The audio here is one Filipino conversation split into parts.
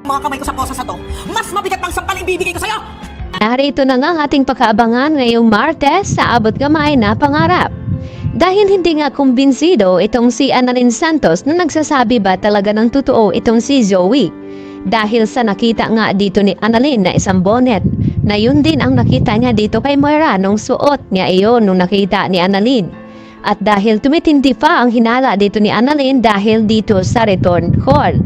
mga kamay ko sa posas na to, mas mabigat pang sampal ibibigay ko sa'yo! Narito na nga ang ating pagkaabangan ngayong Martes sa Abot Kamay na Pangarap. Dahil hindi nga kumbinsido itong si Annalyn Santos na nagsasabi ba talaga ng totoo itong si Zoe. Dahil sa nakita nga dito ni Annalyn na isang bonnet, na yun din ang nakita niya dito kay Moira nung suot niya iyon nung nakita ni Annalyn. At dahil tumitindi pa ang hinala dito ni Annalyn dahil dito sa return call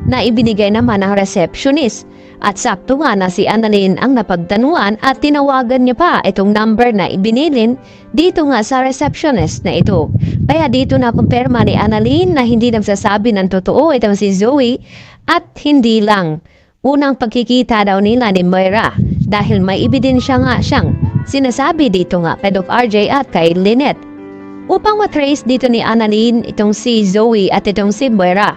na ibinigay naman ng receptionist. At sakto nga na si Annalyn ang napagtanuan at tinawagan niya pa itong number na ibinilin dito nga sa receptionist na ito. Kaya dito na kumpirma ni Annalyn na hindi nagsasabi ng totoo itong si Zoe at hindi lang. Unang pagkikita daw nila ni Moira dahil may ebidensya nga siyang sinasabi dito nga kay Doc RJ at kay Lynette. Upang matrace dito ni Annalyn itong si Zoe at itong si Moira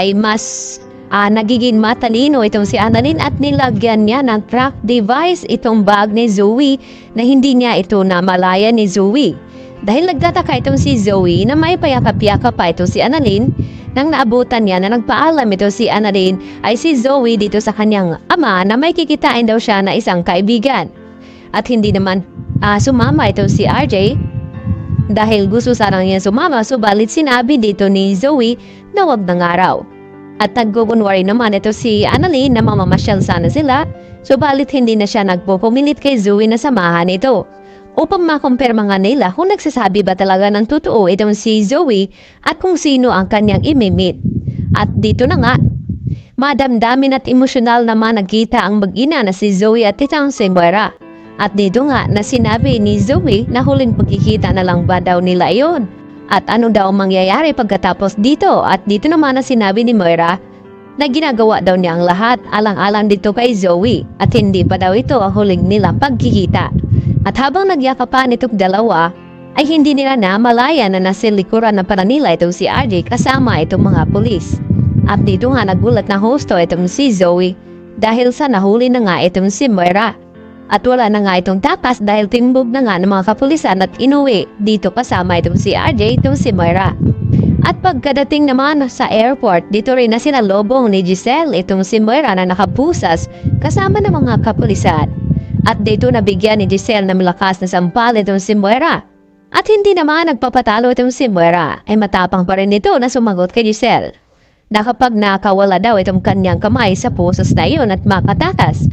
ay mas nagiging matalino itong si Annalyn at nilagyan niya ng track device itong bag ni Zoe na hindi niya ito namalaya ni Zoe. Dahil nagtataka itong si Zoe na may payakap-yakap pa ito si Annalyn nang naabutan niya na nagpaalam ito si Annalyn ay si Zoe dito sa kanyang ama na may kikitain daw siya na isang kaibigan. At hindi naman sumama ito si RJ dahil gusto sarang niya sumama subalit sinabi dito ni Zoe na wag na nga raw. At nagkukunwari naman ito si Annalyn na mamamasyal sana sila, subalit hindi na siya nagpupumilit kay Zoe na samahan ito. Upang makumpirma nga nila kung nagsasabi ba talaga ng totoo itong si Zoe at kung sino ang kanyang imimit. At dito na nga, madamdamin at emosyonal naman nagkita ang mag-ina na si Zoe at itang si Moira. At dito nga na sinabi ni Zoe na huling pagkikita na lang ba daw nila iyon. At ano daw mangyayari pagkatapos dito at dito naman na sinabi ni Moira na ginagawa daw niya ang lahat alang-alang dito kay Zoe at hindi pa daw ito ang huling nilang pagkikita. At habang nagyakapan itong dalawa ay hindi nila na malaya na nasa likuran ng Manila itong si RJ kasama itong mga pulis. At dito nga nagulat na husto itong si Zoe dahil sa nahuli na nga itong si Moira. At wala na nga itong takas dahil timbog na nga ng mga kapulisan at inuwi dito kasama itong si RJ itong si Moira. At pagkadating naman sa airport, dito rin na sinalobong ni Giselle itong si Moira na nakapusas kasama ng mga kapulisan. At dito nabigyan ni Giselle na malakas na sampal itong si Moira. At hindi naman nagpapatalo itong si Moira ay matapang pa rin ito na sumagot kay Giselle. Na kapag nakawala daw itong kanyang kamay sa pusas na iyon at makatakas,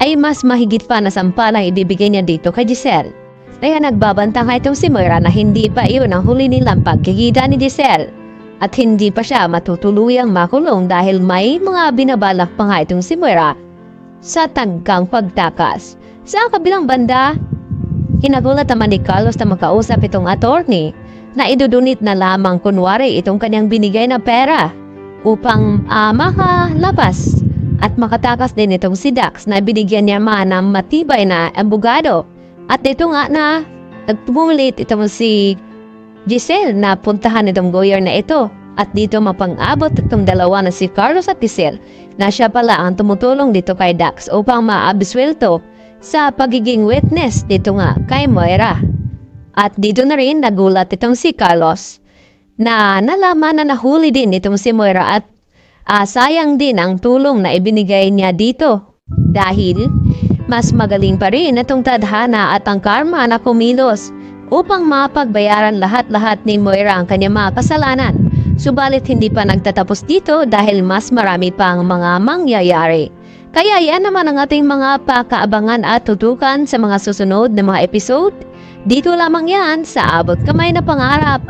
ay mas mahigit pa na sampal ang ibibigay niya dito kay Giselle. Kaya nagbabanta nga itong si Moira na hindi pa iyon ang huli nilang pagkikita ni Giselle. At hindi pa siya matutuluyang makulong dahil may mga binabalak pa nga itong si Moira sa tangkang pagtakas. Sa kabilang banda, hinagulat naman ni Carlos na makausap itong attorney na idudunit na lamang kunwari itong kanyang binigay na pera upang makalabas. At makatakas din itong si Dax na binigyan niya man ng matibay na abogado. At ito nga na nagpumulit itong si Giselle na puntahan itong lawyer na ito. At dito mapang-abot itong dalawa na si Carlos at Giselle na siya pala ang tumutulong dito kay Dax upang maabiswelto sa pagiging witness dito nga kay Moira. At dito na rin nagulat itong si Carlos na nalaman na nahuli din itong si Moira at sayang din ang tulong na ibinigay niya dito dahil mas magaling pa rin itong tadhana at ang karma na kumilos upang mapagbayaran lahat-lahat ni Moira ang kanyang mga kasalanan. Subalit hindi pa nagtatapos dito dahil mas marami pang mga mangyayari. Kaya yan naman ang ating mga pakaabangan at tutukan sa mga susunod na mga episode. Dito lamang yan sa Abot Kamay na Pangarap.